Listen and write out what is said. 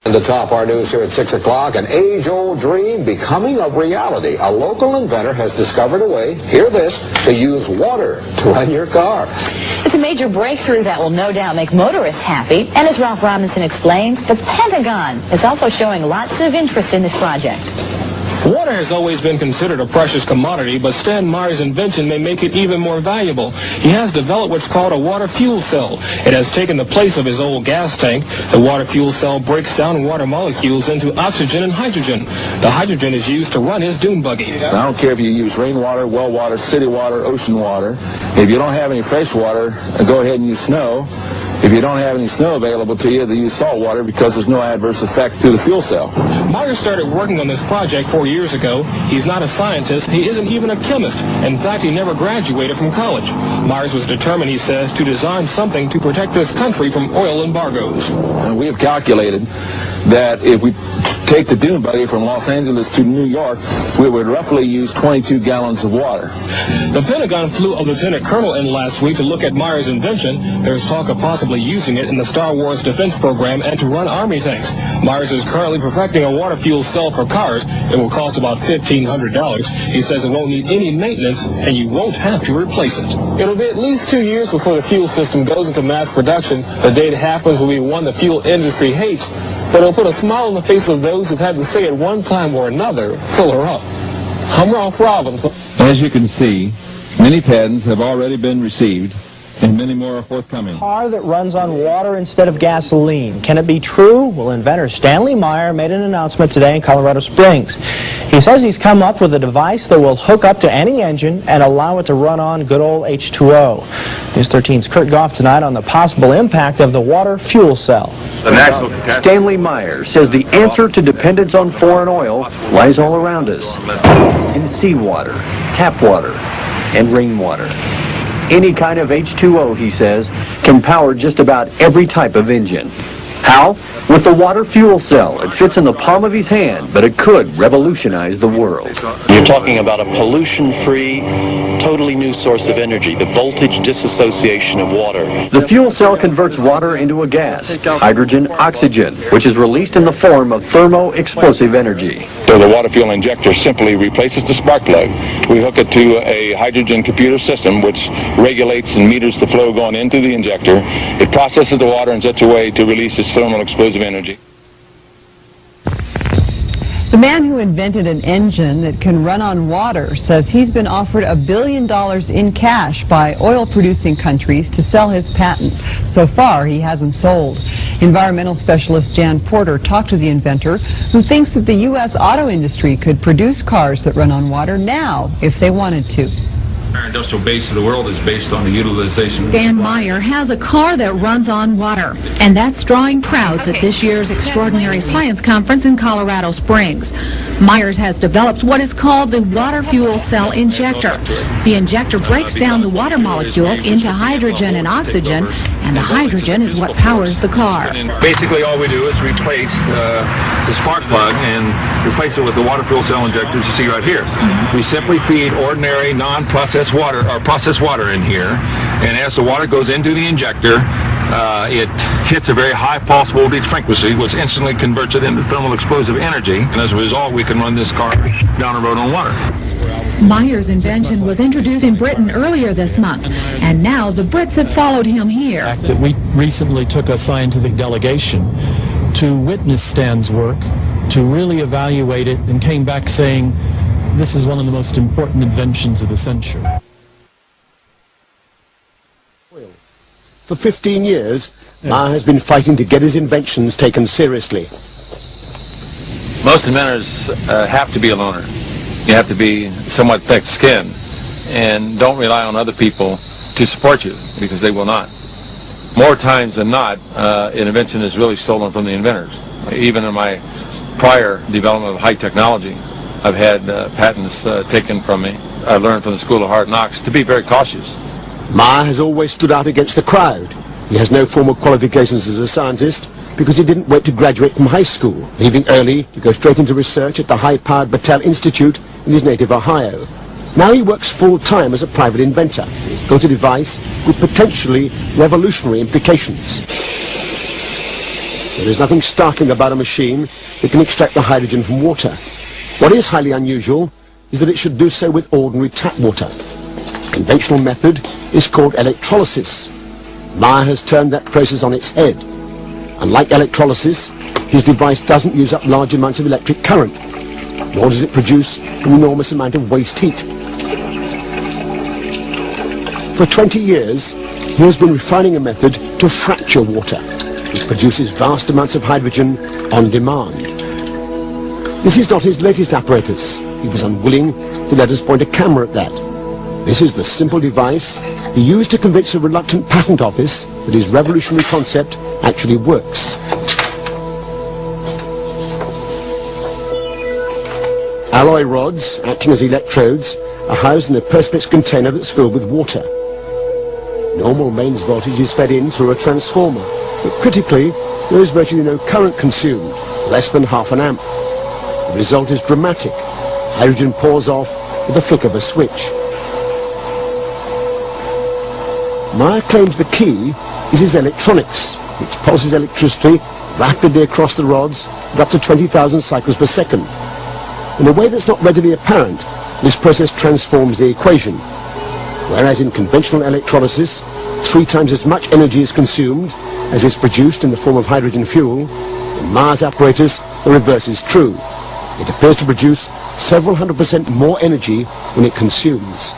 And to top our news here at 6 o'clock, an age-old dream becoming a reality. A local inventor has discovered a way, hear this, to use water to run your car. It's a major breakthrough that will no doubt make motorists happy. And as Ralph Robinson explains, the Pentagon is also showing lots of interest in this project. Water has always been considered a precious commodity, but Stan Meyer's invention may make it even more valuable. He has developed what's called a water fuel cell. It has taken the place of his old gas tank. The water fuel cell breaks down water molecules into oxygen and hydrogen. The hydrogen is used to run his dune buggy. I don't care if you use rainwater, well water, city water, ocean water. If you don't have any fresh water, go ahead and use snow. If you don't have any snow available to you, then use salt water because there's no adverse effect to the fuel cell. Meyer started working on this project 4 years ago. He's not a scientist. He isn't even a chemist. In fact, he never graduated from college. Myers was determined, he says, to design something to protect this country from oil embargoes. And we have calculated that if we take the dune buggy from Los Angeles to New York, we would roughly use 22 gallons of water. The Pentagon flew a lieutenant colonel in last week to look at Meyer's invention. There's talk of possibly using it in the Star Wars defense program and to run army tanks. Myers is currently perfecting a water fuel cell for cars. It will cost about $1,500. He says it won't need any maintenance and you won't have to replace it. It'll be at least 2 years before the fuel system goes into mass production. The day it happens will be one the fuel industry hates, but it'll put a smile on the face of those who've had to say at one time or another, fill her up. I'm Ralph Robinson. As you can see, many patents have already been received and many more are forthcoming. A car that runs on water instead of gasoline. Can it be true? Well, inventor Stanley Meyer made an announcement today in Colorado Springs. He says he's come up with a device that will hook up to any engine and allow it to run on good old H2O. News 13's Kurt Goff tonight on the possible impact of the water fuel cell. Stanley Meyer says the answer to dependence on foreign oil lies all around us, in seawater, tap water, and rainwater. Any kind of H2O, he says, can power just about every type of engine. How? With the water fuel cell. It fits in the palm of his hand, but it could revolutionize the world. You're talking about a pollution-free, totally new source of energy, the voltage dissociation of water. The fuel cell converts water into a gas, hydrogen oxygen, which is released in the form of thermo-explosive energy. So the water fuel injector simply replaces the spark plug. We hook it to a hydrogen computer system which regulates and meters the flow going into the injector. It processes the water in such a way to release its thermal explosive energy. The man who invented an engine that can run on water says he's been offered $1 billion in cash by oil-producing countries to sell his patent. So far, he hasn't sold. Environmental specialist Jan Porter talked to the inventor, who thinks that the U.S. auto industry could produce cars that run on water now if they wanted to. Our industrial base of the world is based on the utilization. Stan Meyer has a car that runs on water, and that's drawing crowds at this year's Extraordinary Science Conference in Colorado Springs. Myers has developed what is called the water fuel cell injector. The injector breaks down the water molecule into hydrogen and oxygen, and the hydrogen is what powers the car. Basically, all we do is replace the spark plug and replace it with the water fuel cell injectors you see right here. We simply feed ordinary non-processed water or processed water in here, and as the water goes into the injector, it hits a very high pulse voltage frequency, which instantly converts it into thermal explosive energy, and as a result we can run this car down the road on water. Meyer's invention was introduced in Britain earlier this month, and now the Brits have followed him here. We recently took a scientific delegation to witness Stan's work, to really evaluate it, and came back saying this is one of the most important inventions of the century. For 15 years, Meyer has been fighting to get his inventions taken seriously. Most inventors have to be a loner. You have to be somewhat thick-skinned and don't rely on other people to support you, because they will not. More times than not, an invention is really stolen from the inventors. Even in my prior development of high technology, I've had patents taken from me. I learned from the School of Hard Knocks to be very cautious. Meyer has always stood out against the crowd. He has no formal qualifications as a scientist because he didn't wait to graduate from high school, leaving early to go straight into research at the high-powered Battelle Institute in his native Ohio. Now he works full-time as a private inventor. He's built a device with potentially revolutionary implications. There is nothing startling about a machine that can extract the hydrogen from water. What is highly unusual is that it should do so with ordinary tap water. The conventional method is called electrolysis. Meyer has turned that process on its head. Unlike electrolysis, his device doesn't use up large amounts of electric current, nor does it produce an enormous amount of waste heat. For 20 years, he has been refining a method to fracture water, which produces vast amounts of hydrogen on demand. This is not his latest apparatus. He was unwilling to let us point a camera at that. This is the simple device he used to convince a reluctant patent office that his revolutionary concept actually works. Alloy rods, acting as electrodes, are housed in a perspex container that's filled with water. Normal mains voltage is fed in through a transformer, but critically, there is virtually no current consumed, less than half an amp. The result is dramatic. Hydrogen pours off with the flick of a switch. Meyer claims the key is his electronics, which pulses electricity rapidly across the rods at up to 20,000 cycles per second. In a way that's not readily apparent, this process transforms the equation. Whereas in conventional electrolysis, 3 times as much energy is consumed as is produced in the form of hydrogen fuel, in Meyer's apparatus, the reverse is true. It appears to produce several 100% more energy than it consumes.